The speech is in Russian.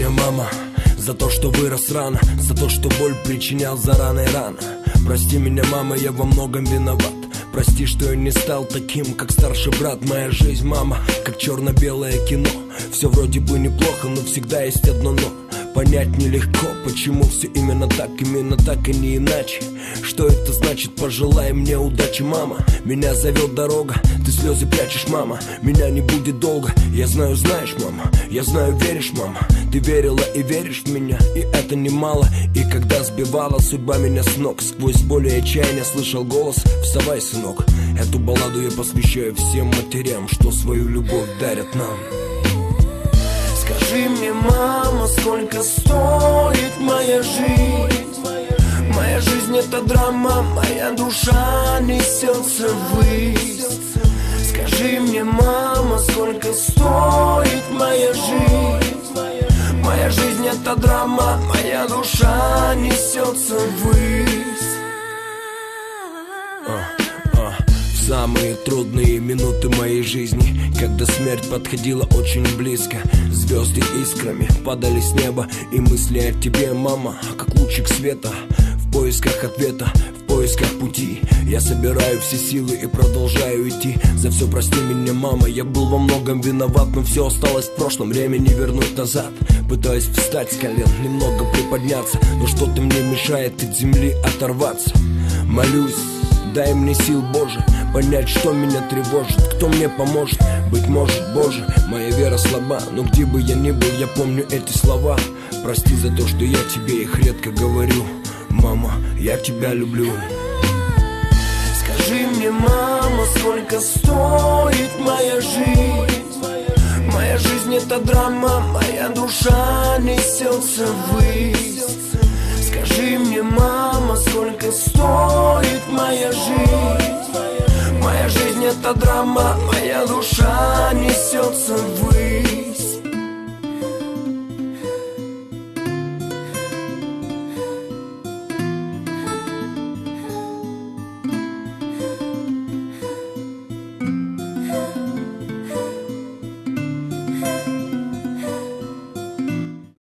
меня, мама, за то, что вырос рано, за то, что боль причинял зарано и рано. Прости меня, мама, я во многом виноват. Прости, что я не стал таким, как старший брат. Моя жизнь, мама, как черно-белое кино. Все вроде бы неплохо, но всегда есть одно но. Понять нелегко, почему все именно так и не иначе. Что это значит? Пожелай мне удачи, мама. Меня зовет дорога, ты слезы прячешь, мама. Меня не будет долго, я знаю, знаешь, мама. Я знаю, веришь, мама. Ты верила и веришь в меня, и это немало. И когда сбивала судьба меня с ног, сквозь боль и отчаяние слышал голос: вставай, сынок. Эту балладу я посвящаю всем матерям, что свою любовь дарят нам. Скажи мне, мама, сколько стоит моя жизнь? Моя жизнь — это драма, моя душа несется ввысь. Скажи мне, мама, сколько стоит моя жизнь? Моя жизнь — это драма, моя душа несется ввысь. В самые трудные минуты моей жизни, когда смерть подходила очень близко, звезды искрами падали с неба, и мысли о тебе, мама, как лучик света. В поисках ответа, в поисках пути я собираю все силы и продолжаю идти. За все прости меня, мама, я был во многом виноват, но все осталось в прошлом, время не вернуть назад. Пытаюсь встать с колен, немного приподняться, но что-то мне мешает от земли оторваться. Молюсь, дай мне сил, Боже, понять, что меня тревожит, кто мне поможет. Быть может, Боже, моя вера слаба, но где бы я ни был, я помню эти слова. Прости за то, что я тебе их редко говорю. Мама, я тебя люблю. Скажи мне, мама, сколько стоит моя жизнь? Моя жизнь — это драма, моя душа несется ввысь. Скажи мне, мама, сколько стоит моя жизнь? Моя жизнь — это драма, моя душа несется ввысь.